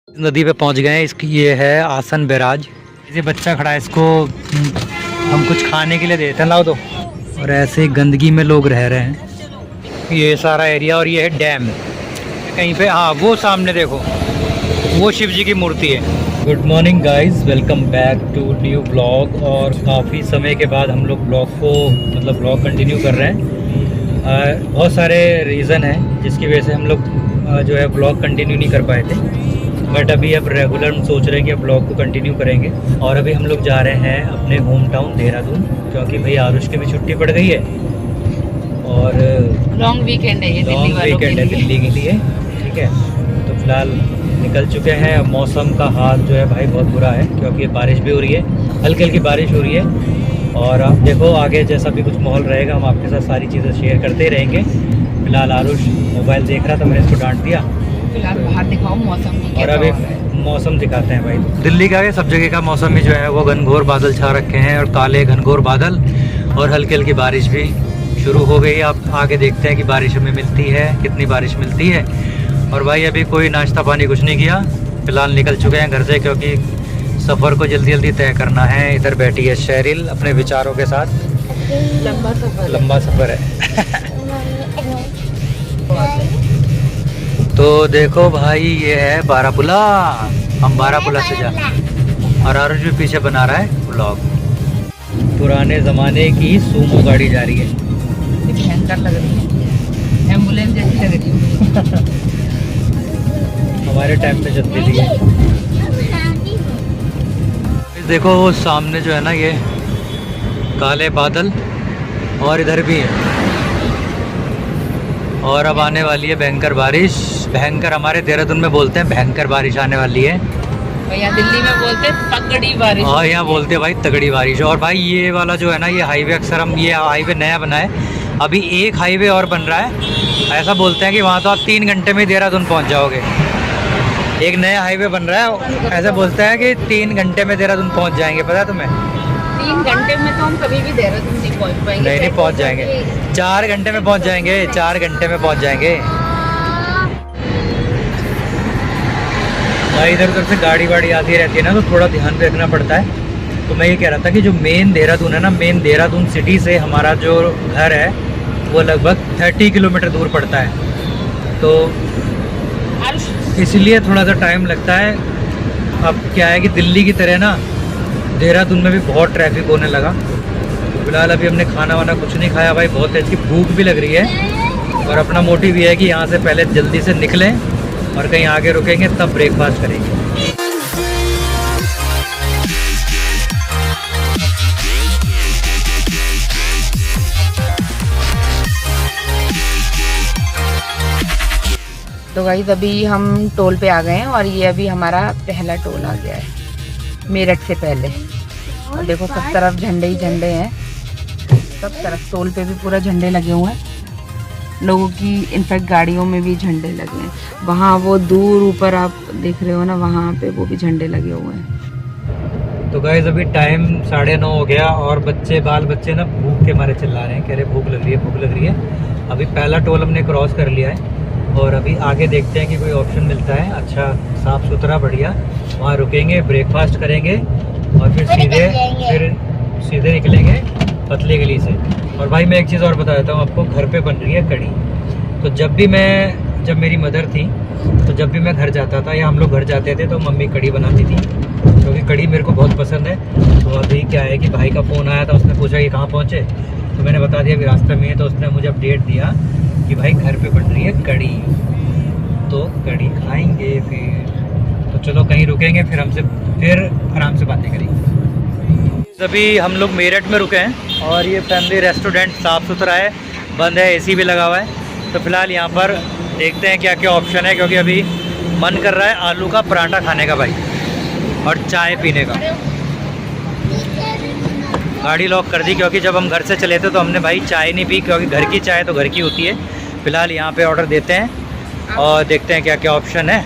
नदी पे पहुंच गए हैं। इसकी ये है आसन बैराज। ये बच्चा खड़ा है, इसको हम कुछ खाने के लिए देते हैं, लाओ दो। और ऐसे गंदगी में लोग रह रहे हैं, ये सारा एरिया। और ये है डैम कहीं पे, हाँ वो सामने देखो, वो शिव जी की मूर्ति है। Good morning guys, welcome back to new blog. और काफ़ी समय के बाद हम लोग ब्लॉग को ब्लॉग कंटिन्यू कर रहे हैं। बहुत सारे रीज़न हैं जिसकी वजह से हम लोग जो है ब्लॉग कंटिन्यू नहीं कर पाए थे, बट अभी अब रेगुलर हम सोच रहे हैं कि अब ब्लॉग को कंटिन्यू करेंगे। और अभी हम लोग जा रहे हैं अपने होम टाउन देहरादून, क्योंकि भाई आरुष की भी छुट्टी पड़ गई है और लॉन्ग वीकेंड है ये, दिल्ली वालों के लिए। दिल्ली के लिए, ठीक है। तो फिलहाल निकल चुके हैं। मौसम का हाल जो है भाई बहुत बुरा है, क्योंकि बारिश भी हो रही है, हल्की हल्की बारिश हो रही है। और आप देखो आगे जैसा भी कुछ माहौल रहेगा हम आपके साथ सारी चीज़ें शेयर करते ही रहेंगे। फिलहाल आरुष मोबाइल देख रहा था, मैंने इसको डांट दिया। फिलहाल बाहर दिखाओ मौसम भी और अभी मौसम दिखाते हैं भाई। दिल्ली का है, सब जगह का मौसम ही जो है वो घनघोर बादल छा रखे हैं, और काले घनघोर बादल, और हल्की हल्की बारिश भी शुरू हो गई। आप आगे देखते हैं कि बारिश हमें मिलती है, कितनी बारिश मिलती है। और भाई अभी कोई नाश्ता पानी कुछ नहीं किया, फिलहाल निकल चुके हैं घर से, क्योंकि सफ़र को जल्दी जल्दी तय करना है। इधर बैठी है शेरिल अपने विचारों के साथ। लंबा सफ़र है। तो देखो भाई, ये है बारापुला। हम बारापुला से जा, और आरुष भी पीछे बना रहा है व्लॉग। पुराने ज़माने की सूमो गाड़ी जा रही है, भयंकर लग रही है, एम्बुलेंस जैसी लग रही है। हमारे टाइम पे चलती थी। देखो वो सामने जो है ना, ये काले बादल, और इधर भी है। और अब आने वाली है भयंकर बारिश। भयंकर हमारे देहरादून में बोलते हैं, भयंकर बारिश आने वाली है। भैया दिल्ली में बोलते हैं तगड़ी बारिश। और यहाँ बोलते हैं भाई तगड़ी बारिश। और भाई ये वाला जो है ना, ये हाईवे अक्सर हम, ये हाईवे नया बना है, अभी एक हाईवे और बन रहा है। ऐसा बोलते हैं कि वहाँ तो आप 3 घंटे में देहरादून पहुँच जाओगे। एक नया हाईवे बन रहा है, ऐसा बोलते हैं कि 3 घंटे में देहरादून पहुँच जाएंगे। पता है तुम्हें? 3 घंटे में तो हम कभी भी देहरादून नहीं पहुँच पाएंगे। नहीं पहुँच जाएंगे, 4 घंटे में पहुँच जाएंगे, 4 घंटे में पहुँच जाएंगे। भाई इधर उधर से गाड़ी वाड़ी आती रहती है ना, तो थोड़ा ध्यान रखना पड़ता है। तो मैं ये कह रहा था कि जो मेन देहरादून है ना, मेन देहरादून सिटी से हमारा जो घर है वो लगभग 30 किलोमीटर दूर पड़ता है, तो इसलिए थोड़ा सा टाइम लगता है। अब क्या है कि दिल्ली की तरह ना देहरादून में भी बहुत ट्रैफिक होने लगा। फिलहाल अभी हमने खाना वाना कुछ नहीं खाया भाई, बहुत तेज की भूख भी लग रही है। और अपना मोटिव ये है कि यहाँ से पहले जल्दी से निकलें, और कहीं आगे रुकेंगे तब ब्रेकफास्ट करेंगे। तो गाइस अभी हम टोल पे आ गए हैं, और ये अभी हमारा पहला टोल आ गया है मेरठ से पहले। और देखो सब तरफ झंडे ही झंडे हैं, सब तरफ टोल पे भी पूरा झंडे लगे हुए हैं। लोगों की इनफैक्ट गाड़ियों में भी झंडे लगे हैं। वहाँ वो दूर ऊपर आप देख रहे हो ना, वहाँ पे वो भी झंडे लगे हुए हैं। तो गाइस अभी टाइम 9:30 हो गया, और बाल बच्चे ना भूख के मारे चिल्ला रहे हैं, कह रहे भूख लग रही है, भूख लग रही है। अभी पहला टोल हमने क्रॉस कर लिया है, और अभी आगे देखते हैं कि कोई ऑप्शन मिलता है अच्छा साफ़ सुथरा बढ़िया, वहाँ रुकेंगे, ब्रेकफास्ट करेंगे, और फिर सीधे निकलेंगे पतली गली से। और भाई मैं एक चीज़ और बता देता हूँ आपको, घर पे बन रही है कढ़ी। तो जब मेरी मदर थी, तो जब भी मैं घर जाता था या हम लोग घर जाते थे, तो मम्मी कढ़ी बनाती थी, क्योंकि कढ़ी मेरे को बहुत पसंद है। तो अभी क्या है कि भाई का फ़ोन आया था, उसने पूछा कि कहाँ पहुँचे, तो मैंने बता दिया अभी रास्ते में है। तो उसने मुझे अपडेट दिया कि भाई घर पे बन रही है कढ़ी, तो कढ़ी खाएंगे फिर। तो चलो कहीं रुकेंगे, फिर आराम से बातें करेंगे। अभी हम लोग मेरठ में रुके हैं, और ये फैमिली रेस्टोरेंट साफ़ सुथरा है, बंद है, एसी भी लगा हुआ है। तो फिलहाल यहाँ पर देखते हैं क्या क्या ऑप्शन है, क्योंकि अभी मन कर रहा है आलू का पराठा खाने का भाई, और चाय पीने का। गाड़ी लॉक कर दी, क्योंकि जब हम घर से चले थे तो हमने भाई चाय नहीं पी, क्योंकि घर की चाय तो घर की होती है। फिलहाल यहाँ पे ऑर्डर देते हैं और देखते हैं क्या क्या ऑप्शन है।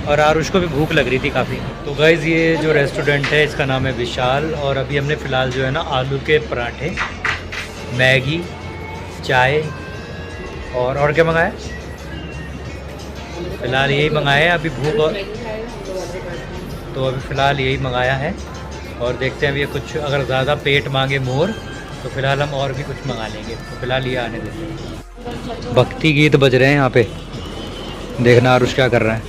और आरुष को भी भूख लग रही थी काफ़ी। तो गाइज़ ये जो रेस्टोरेंट है इसका नाम है विशाल, और अभी हमने फ़िलहाल जो है ना आलू के पराठे, मैगी, चाय और क्या मंगाया? फ़िलहाल यही मंगाया है। अभी भूख तो अभी फ़िलहाल यही मंगाया है और देखते हैं अभी ये कुछ अगर ज़्यादा पेट मांगे मोर तो फ़िलहाल हम और भी कुछ मंगा लेंगे। तो फ़िलहाल ये आने देते हैं। भक्ति गीत बज रहे हैं यहाँ पे, देखना आरुष क्या कर रहा है।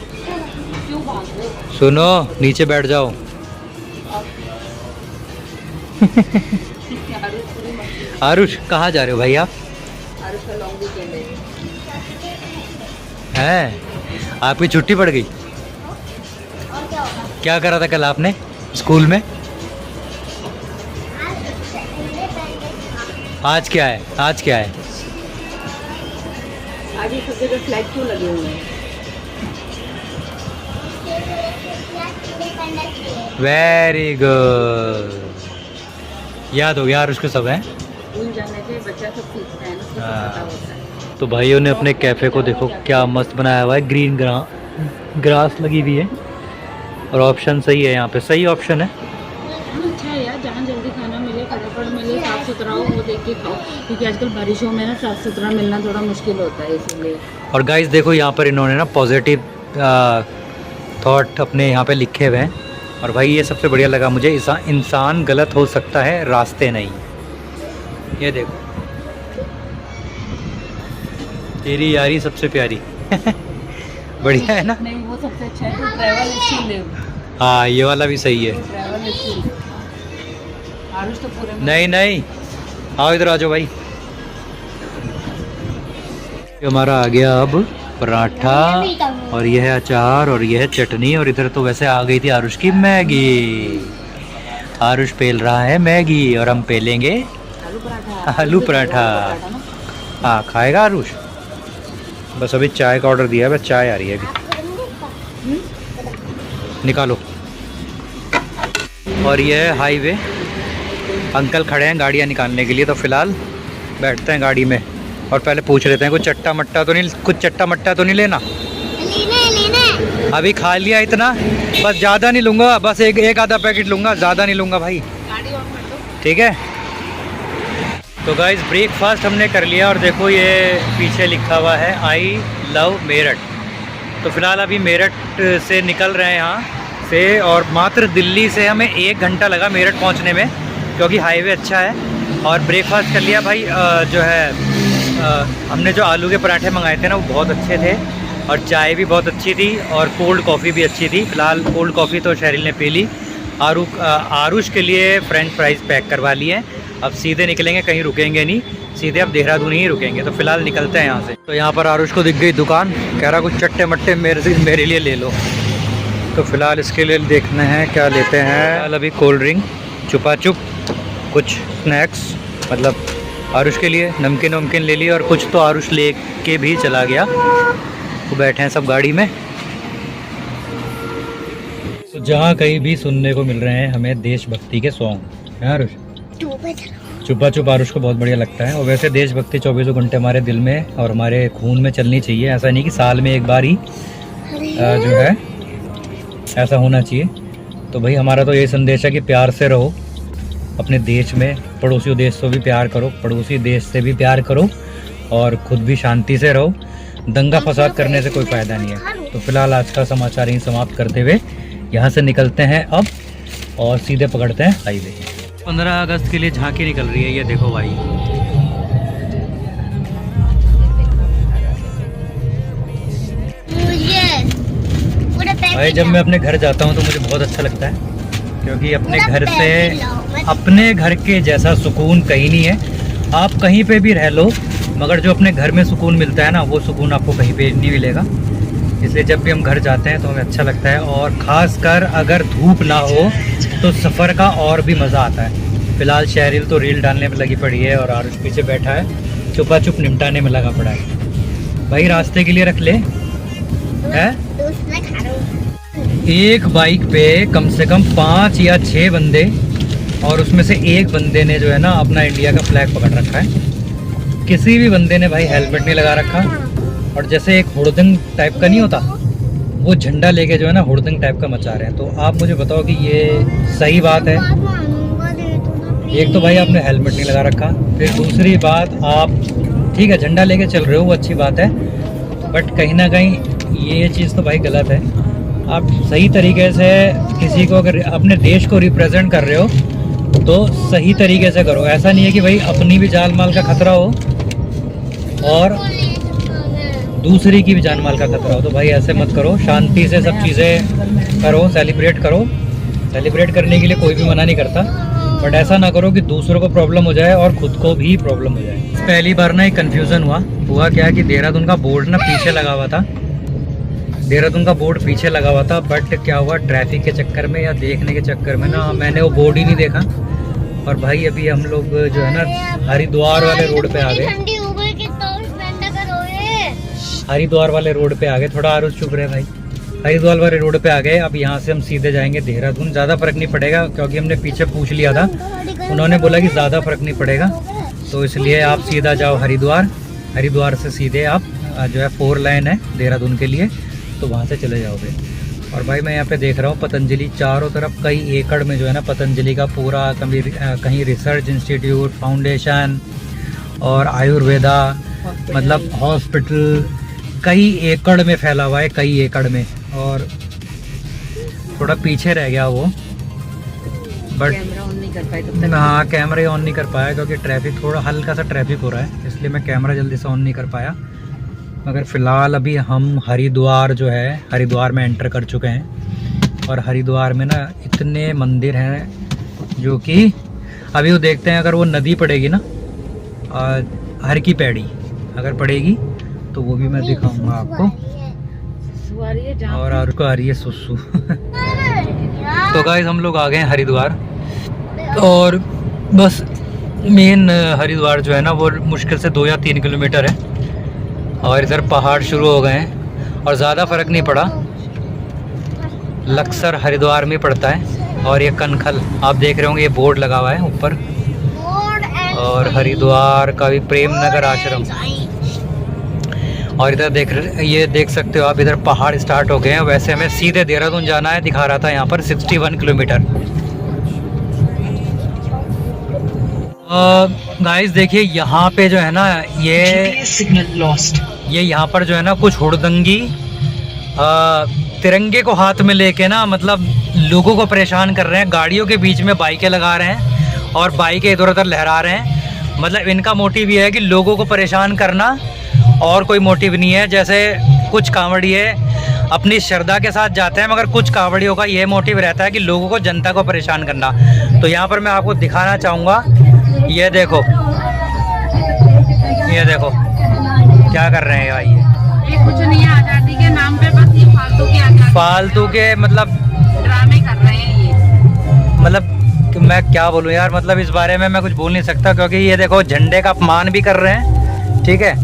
सुनो, नीचे बैठ जाओ। आरुष कहाँ जा रहे हो भाई आप? हैं, आपकी छुट्टी पड़ गई? क्या करा था कल आपने स्कूल में? आज क्या है? आज क्या है? आज ये सब जगह फ्लैग क्यों लगे हुए हैं? वेरी गुड, याद हो गया यार उसको सब है। स्कूल जाने से बच्चा सब सीखता है ना, उसको पता होता है। तो भाइयों ने अपने कैफ़े को देखो क्या मस्त बनाया हुआ है, ग्रीन ग्रास लगी हुई है और ऑप्शन सही है यहाँ पे, सही ऑप्शन है। अच्छा है यार, जहाँ जल्दी खाना मिले, फटाफट मिले, साफ़ सुथरा हो वो देख के खाओ, क्योंकि आजकल बारिशों में ना साफ़ सुथरा मिलना थोड़ा मुश्किल होता है, इसीलिए। और गाइस देखो यहाँ पर इन्होंने ना पॉजिटिव थॉट अपने यहाँ पे लिखे हुए हैं और भाई ये सबसे बढ़िया लगा मुझे, इंसान गलत हो सकता है, रास्ते नहीं। ये देखो, तेरी यारी सबसे प्यारी। बढ़िया है ना? नहीं वो सबसे अच्छा है, तो ट्रैवल हिस्ट्री ले। हाँ ये वाला भी सही है। ट्रैवल हिस्ट्री आरुष तो पूरे नहीं नहीं, आओ इधर आ जाओ भाई। हमारा आ गया अब पराठा और यह है अचार और यह है चटनी और इधर तो वैसे आ गई थी आरुष की मैगी। आरुष पेल रहा है मैगी और हम पेलेंगे आलू पराठा। हाँ खाएगा आरुष। बस अभी चाय का ऑर्डर दिया है, बस चाय आ रही है अभी, निकालो। और यह है हाईवे, अंकल खड़े हैं गाड़ियाँ निकालने के लिए, तो फ़िलहाल बैठते हैं गाड़ी में और पहले पूछ लेते हैं कुछ चट्टा मट्टा तो नहीं, कुछ चट्टा मट्टा तो नहीं लेना? अभी खा लिया इतना, बस ज़्यादा नहीं लूँगा, बस एक आधा पैकेट लूँगा, ज़्यादा नहीं लूँगा भाई। ठीक है। तो गाइस ब्रेकफास्ट हमने कर लिया और देखो ये पीछे लिखा हुआ है आई लव मेरठ। तो फ़िलहाल अभी मेरठ से निकल रहे हैं यहाँ से और मात्र दिल्ली से हमें 1 घंटा लगा मेरठ पहुँचने में, क्योंकि हाईवे अच्छा है। और ब्रेकफास्ट कर लिया भाई, जो है हमने जो आलू के पराठे मंगाए थे ना वो बहुत अच्छे थे और चाय भी बहुत अच्छी थी और कोल्ड कॉफ़ी भी अच्छी थी। फ़िलहाल कोल्ड कॉफ़ी तो शहरील ने पी ली। आरुष के लिए फ्रेंच फ्राइज़ पैक करवा लिए। अब सीधे निकलेंगे, कहीं रुकेंगे नहीं, सीधे अब देहरादून ही रुकेंगे। तो फ़िलहाल निकलते हैं यहाँ से। तो यहाँ पर आरुष को दिख गई दुकान, कह रहा कुछ चट्टे मट्टे मेरे लिए ले लो। तो फ़िलहाल इसके लिए देखना है क्या लेते हैं। फिलहाल अभी कोल्ड ड्रिंक, चुपा चुप, कुछ स्नैक्स, मतलब आरुष के लिए नमकीन ले ली और कुछ तो आरुष ले के भी चला गया। तो बैठे हैं सब गाड़ी में। तो जहाँ कहीं भी सुनने को मिल रहे हैं हमें देशभक्ति के सॉन्ग, है आरुष? चुपा चुप आरुष को बहुत बढ़िया लगता है। और वैसे देशभक्ति 24 घंटे हमारे दिल में और हमारे खून में चलनी चाहिए। ऐसा नहीं कि साल में एक बार ही जो है ऐसा होना चाहिए। तो भाई हमारा तो यही संदेश है कि प्यार से रहो अपने देश में, पड़ोसी देश से भी प्यार करो, पड़ोसी देश से भी प्यार करो और खुद भी शांति से रहो। दंगा फसाद करने से कोई फ़ायदा नहीं है। तो फिलहाल आज का समाचार यहीं समाप्त करते हुए यहाँ से निकलते हैं अब और सीधे पकड़ते हैं हाईवे। 15 अगस्त के लिए झांकी निकल रही है, ये देखो भाई। भाई जब मैं अपने घर जाता हूँ तो मुझे बहुत अच्छा लगता है, क्योंकि अपने घर से, अपने घर के जैसा सुकून कहीं नहीं है। आप कहीं पे भी रह लो, मगर जो अपने घर में सुकून मिलता है ना, वो सुकून आपको कहीं पे नहीं मिलेगा। इसलिए जब भी हम घर जाते हैं तो हमें अच्छा लगता है। और ख़ास कर अगर धूप ना हो तो सफ़र का और भी मज़ा आता है। फ़िलहाल शहरील तो रील डालने में लगी पड़ी है और आरुष पीछे बैठा है चुपा चुप निपटाने में लगा पड़ा है। भाई रास्ते के लिए रख ले है। एक बाइक पे कम से कम 5 या 6 बंदे और उसमें से एक बंदे ने जो है ना अपना इंडिया का फ्लैग पकड़ रखा है। किसी भी बंदे ने भाई हेलमेट नहीं लगा रखा और जैसे एक हुड़दंग टाइप का नहीं होता, वो झंडा लेके जो है ना हुड़दंग टाइप का मचा रहे हैं। तो आप मुझे बताओ कि ये सही बात है? एक तो भाई आपने हेलमेट नहीं लगा रखा, फिर दूसरी बात आप ठीक है झंडा लेके चल रहे हो, वो अच्छी बात है, बट कहीं ना कहीं ये चीज़ तो भाई गलत है। आप सही तरीके से किसी को अगर अपने देश को रिप्रेजेंट कर रहे हो तो सही तरीके से करो। ऐसा नहीं है कि भाई अपनी भी जान माल का खतरा हो और दूसरी की भी जान माल का खतरा हो। तो भाई ऐसे मत करो, शांति से सब चीज़ें करो, सेलिब्रेट करो। सेलिब्रेट करने के लिए कोई भी मना नहीं करता, बट ऐसा ना करो कि दूसरों को प्रॉब्लम हो जाए और खुद को भी प्रॉब्लम हो जाए। पहली बार ना एक कन्फ्यूज़न हुआ क्या कि देहरादून का बोर्ड ना पीछे लगा हुआ था, देहरादून का बोर्ड पीछे लगा हुआ था, बट क्या हुआ ट्रैफिक के चक्कर में या देखने के चक्कर में ना मैंने वो बोर्ड ही नहीं देखा। और भाई अभी हम लोग जो है ना हरिद्वार वाले रोड पे आ गए, हरिद्वार वाले रोड पे आ गए। थोड़ा आरुष चुप रहे भाई। हरिद्वार वाले रोड पे आ गए। अब यहाँ से हम सीधे जाएंगे देहरादून। ज़्यादा फर्क नहीं पड़ेगा क्योंकि हमने पीछे पूछ लिया था, उन्होंने बोला कि ज़्यादा फर्क नहीं पड़ेगा, तो इसलिए आप सीधा जाओ हरिद्वार। हरिद्वार से सीधे आप जो है 4 लाइन है देहरादून के लिए, तो वहाँ से चले जाओगे। और भाई मैं यहाँ पे देख रहा हूँ पतंजलि चारों तरफ कई एकड़ में जो है ना पतंजलि का पूरा कहीं रिसर्च इंस्टीट्यूट, फाउंडेशन और आयुर्वेदा मतलब हॉस्पिटल कई एकड़ में फैला हुआ है, कई एकड़ में। और थोड़ा पीछे रह गया वो, बट कैमरा ऑन नहीं कर पाए तब तक। हाँ कैमरे ऑन नहीं कर पाया क्योंकि ट्रैफिक थोड़ा हल्का सा ट्रैफिक हो रहा है, इसलिए मैं कैमरा जल्दी से ऑन नहीं कर पाया। मगर फ़िलहाल अभी हम हरिद्वार जो है हरिद्वार में एंटर कर चुके हैं। और हरिद्वार में ना इतने मंदिर हैं जो कि अभी वो देखते हैं। अगर वो नदी पड़ेगी ना हर की पैड़ी अगर पड़ेगी तो वो भी मैं दिखाऊंगा आपको। और को आ रही है सुसु। तो गाइस हम लोग आ गए हैं हरिद्वार, और बस मेन हरिद्वार जो है ना वो मुश्किल से 2 या 3 किलोमीटर है। और इधर पहाड़ शुरू हो गए हैं और ज़्यादा फ़र्क नहीं पड़ा। लक्सर हरिद्वार में पड़ता है और ये कनखल आप देख रहे होंगे, ये बोर्ड लगा हुआ है ऊपर। और हरिद्वार का भी प्रेम नगर आश्रम। और इधर ये देख सकते हो आप, इधर पहाड़ स्टार्ट हो गए हैं। वैसे हमें सीधे देहरादून जाना है, दिखा रहा था यहाँ पर 61 किलोमीटर। गाइस देखिए यहाँ पे जो है ना ये सिग्नल लॉस्ट, ये यहाँ पर जो है ना कुछ हुड़दंगी तिरंगे को हाथ में लेके ना मतलब लोगों को परेशान कर रहे हैं। गाड़ियों के बीच में बाइकें लगा रहे हैं और बाइकें इधर उधर लहरा रहे हैं। मतलब इनका मोटिव ये है कि लोगों को परेशान करना, और कोई मोटिव नहीं है। जैसे कुछ कांवड़िए अपनी श्रद्धा के साथ जाते हैं, मगर कुछ कांवड़ियों का ये मोटिव रहता है कि लोगों को, जनता को परेशान करना। तो यहाँ पर मैं आपको दिखाना चाहूँगा, ये देखो क्या कर रहे हैं भाई। ये कुछ नहीं है, आज़ादी के नाम पे बस ये फालतू के मतलब ड्रामे कर रहे हैं ये। मतलब मैं क्या बोलूँ यार, मतलब इस बारे में मैं कुछ बोल नहीं सकता क्योंकि ये देखो झंडे का अपमान भी कर रहे हैं, ठीक है।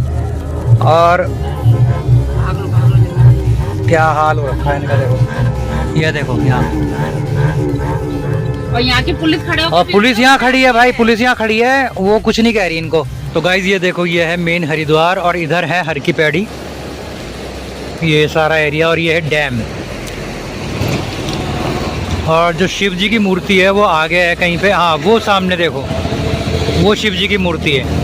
और क्या हाल हो रखा है इनका, देखो ये देखो यहाँ। और यहाँ की पुलिस खड़े और पुलिस यहाँ खड़ी है भाई, पुलिस यहाँ खड़ी है, वो कुछ नहीं कह रही इनको। तो गाइज ये देखो, ये है मेन हरिद्वार और इधर है हर की पैड़ी, ये सारा एरिया। और ये है डैम। और जो शिव जी की मूर्ति है वो आगे है कहीं पे, हाँ वो सामने देखो, वो शिव जी की मूर्ति है।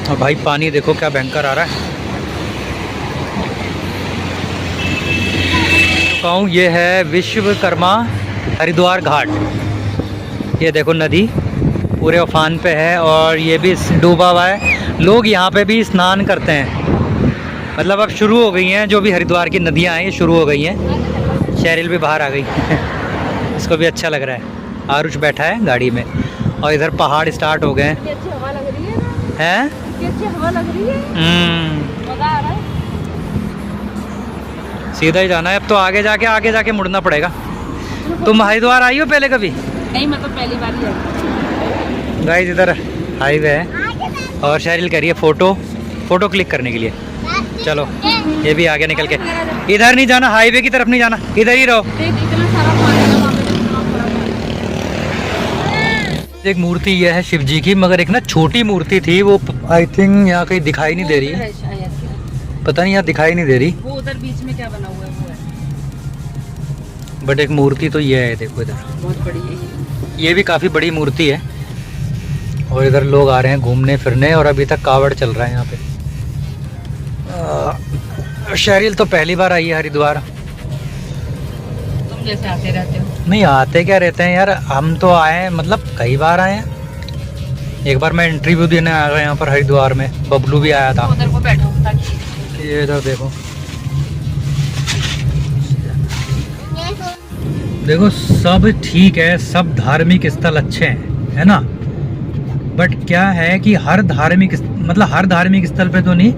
और भाई पानी देखो क्या भयंकर आ रहा है। कहूँ ये है विश्वकर्मा हरिद्वार घाट। ये देखो नदी पूरे उफान पे है और ये भी डूबा हुआ है। लोग यहाँ पे भी स्नान करते हैं, मतलब अब शुरू हो गई हैं। जो भी हरिद्वार की नदियाँ हैं ये शुरू हो गई हैं। शेरिल भी बाहर आ गई इसको भी अच्छा लग रहा है। आरुष बैठा है गाड़ी में और इधर पहाड़ स्टार्ट हो गए हैं। सीधा ही जाना है अब तो, आगे जाके मुड़ना पड़ेगा। तुम हरिद्वार आई हो पहले कभी? नहीं, मैं तो पहली बार ही आई। गाइस इधर हाईवे है और शेरिल कह रही है फोटो क्लिक करने के लिए। चलो ये भी आगे निकल के, इधर नहीं जाना, हाईवे की तरफ नहीं जाना, इधर ही रहो। एक मूर्ति ये है शिव जी की, मगर एक ना छोटी मूर्ति थी, वो आई थिंक यहाँ कहीं दिखाई नहीं दे रही, पता नहीं यहाँ दिखाई नहीं दे रही। वो उधर बीच में क्या बना हुआ है वो है। बट एक मूर्ति तो ये है, देखो इधर बहुत बड़ी है ये भी काफ़ी बड़ी मूर्ति है। और इधर लोग आ रहे हैं घूमने फिरने और अभी तक कावड़ चल रहा है यहाँ पे। शहरील तो पहली बार आई है हरिद्वार। तुम जैसे आते रहते हो। नहीं आते क्या रहते हैं यार, हम तो आए मतलब कई बार आए हैं। एक बार मैं इंटरव्यू देने आया था यहाँ पर हरिद्वार में, बबलू भी आया था। उधर को बैठो ताकि ये इधर देखो, देखो सब ठीक है, सब धार्मिक स्थल अच्छे हैं, है ना। बट क्या है कि हर धार्मिक मतलब हर धार्मिक स्थल पे तो नहीं,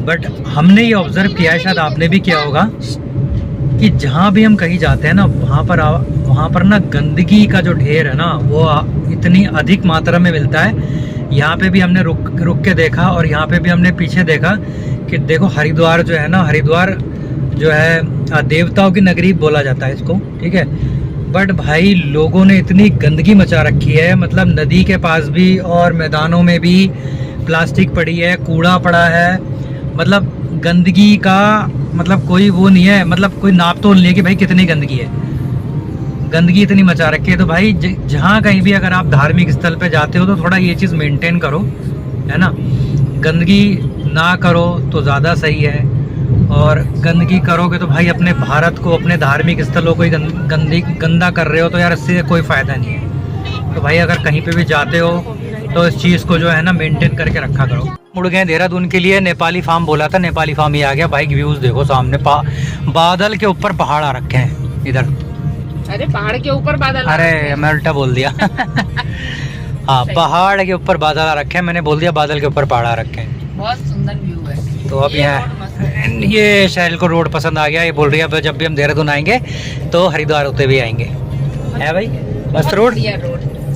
बट हमने ये ऑब्जर्व किया है, शायद आपने भी किया होगा, कि जहाँ भी हम कहीं जाते हैं ना वहाँ पर ना गंदगी का जो ढेर है ना वो इतनी अधिक मात्रा में मिलता है। यहाँ पे भी हमने रुक के देखा, और यहाँ पे भी हमने पीछे देखा कि देखो हरिद्वार जो है ना, हरिद्वार जो है देवताओं की नगरी बोला जाता है इसको, ठीक है। बट भाई लोगों ने इतनी गंदगी मचा रखी है, मतलब नदी के पास भी और मैदानों में भी प्लास्टिक पड़ी है, कूड़ा पड़ा है, मतलब गंदगी का मतलब कोई वो नहीं है, मतलब कोई नाप तोल नहीं है कि भाई कितनी गंदगी है। गंदगी इतनी मचा रखी है, तो भाई जहाँ कहीं भी अगर आप धार्मिक स्थल पे जाते हो तो थोड़ा ये चीज़ मेंटेन करो, है ना। गंदगी ना करो तो ज़्यादा सही है, और गंदगी करोगे तो भाई अपने भारत को, अपने धार्मिक स्थलों को ही गंदा कर रहे हो, तो यार इससे कोई फ़ायदा नहीं है। तो भाई अगर कहीं पे भी जाते हो तो इस चीज़ को जो है ना मेंटेन करके रखा करो। मुड़ गए देहरादून के लिए, नेपाली फार्म बोला था, नेपाली फार्म ही आ गया भाई। व्यूज़ देखो सामने, बादल के ऊपर पहाड़ आ रखे हैं इधर। अरे पहाड़ के ऊपर बादल, अरे मैं उल्टा बोल दिया। हाँ पहाड़ के ऊपर बादल आ रखे हैं, मैंने बोल दिया बादल के ऊपर पहाड़ आ रखे हैं। बहुत सुंदर व्यू है। तो अब ये शहर को रोड पसंद आ गया, ये बोल रही है जब भी हम देहरादून आएंगे तो हरिद्वार होते भी आएंगे, है भाई मस्त रोड।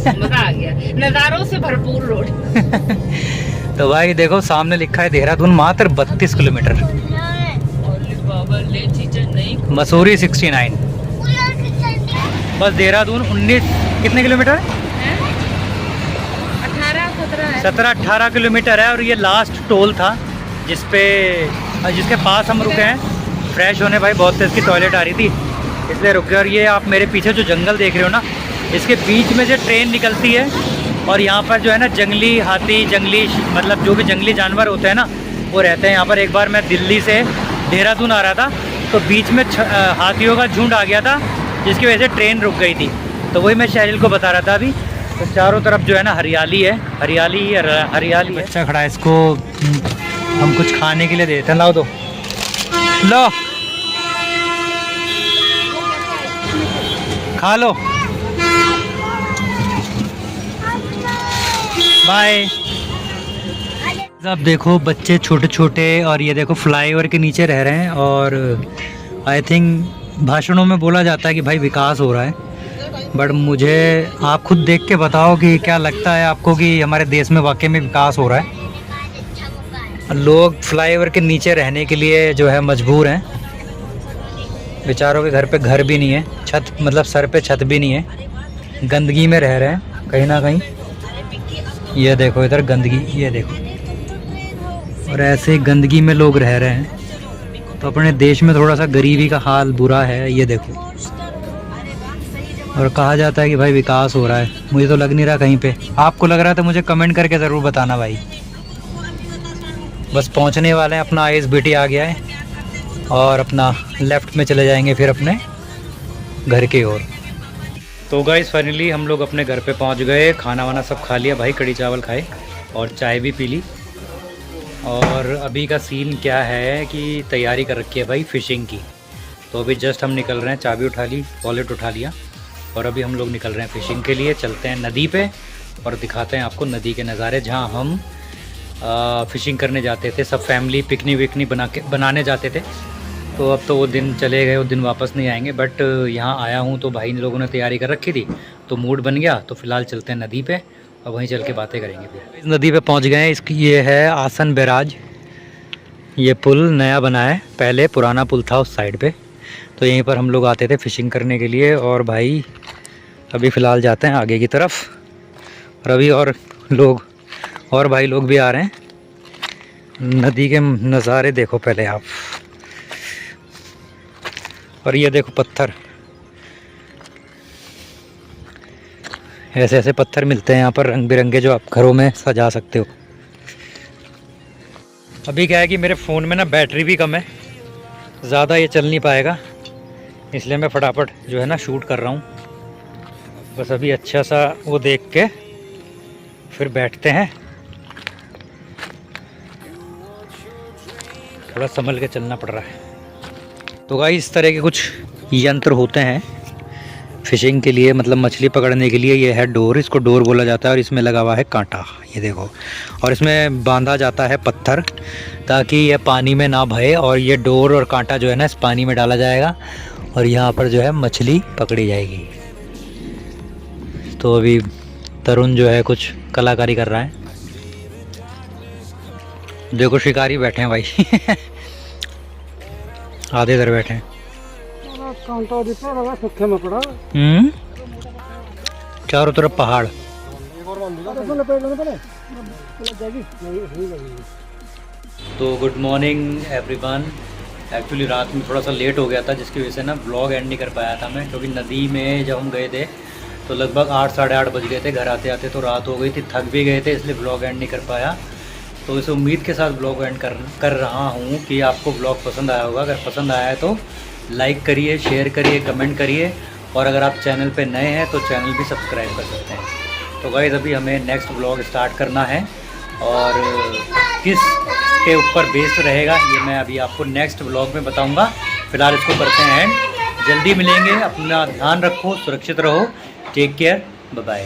मजा आ गया, नजारों से भरपूर रोड। तो भाई देखो सामने लिखा है देहरादून मात्र 32 किलोमीटर, मसूरी 69, बस देहरादून 19 कितने किलोमीटर, 17-18 किलोमीटर है। और ये लास्ट टोल था जिसके पास हम रुके हैं फ्रेश होने। भाई बहुत तेज की टॉयलेट आ रही थी इसलिए रुक गए। और ये आप मेरे पीछे जो जंगल देख रहे हो ना, इसके बीच में से ट्रेन निकलती है, और यहाँ पर जो है ना जंगली हाथी, जंगली मतलब जो भी जंगली जानवर होते हैं ना वो रहते हैं यहाँ पर। एक बार मैं दिल्ली से देहरादून आ रहा था तो बीच में हाथियों का झुंड आ गया था, जिसकी वजह से ट्रेन रुक गई थी। तो वही मैं शहरील को बता रहा था अभी। तो चारों तरफ जो है ना हरियाली है, हरियाली हरियाली। बच्चा खड़ा है, इसको हम कुछ खाने के लिए देते हैं। लाओ दो, लो खा लो, बाय। अब देखो बच्चे छोटे छोटे, और ये देखो फ्लाईओवर के नीचे रह रहे हैं, और आई थिंक भाषणों में बोला जाता है कि भाई विकास हो रहा है। बट मुझे आप खुद देख के बताओ कि क्या लगता है आपको कि हमारे देश में वाकई में विकास हो रहा है। लोग फ्लाईओवर के नीचे रहने के लिए जो है मजबूर हैं, बेचारों के घर पे घर भी नहीं है, छत मतलब सर पे छत भी नहीं है, गंदगी में रह रहे हैं कहीं ना कहीं। ये देखो इधर गंदगी, ये देखो, और ऐसे गंदगी में लोग रह रहे हैं। तो अपने देश में थोड़ा सा गरीबी का हाल बुरा है, ये देखो। और कहा जाता है कि भाई विकास हो रहा है, मुझे तो लग नहीं रहा कहीं पे। आपको लग रहा है तो मुझे कमेंट करके ज़रूर बताना भाई। बस पहुंचने वाले हैं, अपना ISBT आ गया है, और अपना लेफ़्ट में चले जाएंगे फिर अपने घर की ओर। तो गाइस फाइनली हम लोग अपने घर पे पहुंच गए, खाना वाना सब खा लिया भाई, कड़ी चावल खाए और चाय भी पी ली। और अभी का सीन क्या है कि तैयारी कर रखी है भाई फ़िशिंग की। तो अभी जस्ट हम निकल रहे हैं, चाबी उठा ली, वॉलेट उठा लिया, और अभी हम लोग निकल रहे हैं फ़िशिंग के लिए। चलते हैं नदी पे और दिखाते हैं आपको नदी के नज़ारे, जहाँ हम फ़िशिंग करने जाते थे, सब फैमिली पिकनिक विकनिक बनाने जाते थे। तो अब तो वो दिन चले गए, वो दिन वापस नहीं आएंगे। बट यहाँ आया हूँ तो भाई इन लोगों ने तैयारी कर रखी थी, तो मूड बन गया। तो फ़िलहाल चलते हैं नदी पे और वहीं चल के बातें करेंगे फिर। इस नदी पे पहुँच गए हैं। इसकी ये है आसन बैराज, ये पुल नया बना है, पहले पुराना पुल था उस साइड पे। तो यहीं पर हम लोग आते थे फ़िशिंग करने के लिए। और भाई अभी फ़िलहाल जाते हैं आगे की तरफ, और अभी और भाई लोग भी आ रहे हैं। नदी के नज़ारे देखो पहले आप, और ये देखो पत्थर, ऐसे ऐसे पत्थर मिलते हैं यहाँ पर रंग बिरंगे, जो आप घरों में सजा सकते हो। अभी क्या है कि मेरे फ़ोन में ना बैटरी भी कम है, ज़्यादा ये चल नहीं पाएगा, इसलिए मैं फटाफट जो है ना शूट कर रहा हूँ। बस अभी अच्छा सा वो देख के फिर बैठते हैं। थोड़ा संभल के चलना पड़ रहा है। तो गाइस इस तरह के कुछ यंत्र होते हैं फिशिंग के लिए, मतलब मछली पकड़ने के लिए। ये है डोर, इसको डोर बोला जाता है और इसमें लगा हुआ है कांटा, ये देखो। और इसमें बांधा जाता है पत्थर ताकि ये पानी में ना भये, और ये डोर और कांटा जो है ना इस पानी में डाला जाएगा और यहाँ पर जो है मछली पकड़ी जाएगी। तो अभी तरुण जो है कुछ कलाकारी कर रहा है। देखो शिकारी बैठे हैं भाई आधे इधर बैठे हैं। चारों तरफ पहाड़। तो गुड मॉर्निंग एवरीवन। एक्चुअली रात में थोड़ा सा लेट हो गया था, जिसकी वजह से ना व्लॉग एंड नहीं कर पाया था मैं, क्योंकि नदी में जब हम गए थे तो लगभग 8 साढ़े 8 बज गए थे। घर आते आते तो रात हो गई थी, थक भी गए थे, इसलिए व्लॉग एंड नहीं कर पाया। तो इस उम्मीद के साथ ब्लॉग एंड कर रहा हूँ कि आपको ब्लॉग पसंद आया होगा। अगर पसंद आया है तो लाइक करिए, शेयर करिए, कमेंट करिए, और अगर आप चैनल पे नए हैं तो चैनल भी सब्सक्राइब कर सकते हैं। तो गाइस अभी हमें नेक्स्ट ब्लॉग स्टार्ट करना है, और किस के ऊपर बेस्ड रहेगा ये मैं अभी आपको नेक्स्ट ब्लॉग में बताऊँगा। फिलहाल इसको करते हैं एंड, जल्दी मिलेंगे। अपना ध्यान रखो, सुरक्षित रहो, टेक केयर, बाय बाय।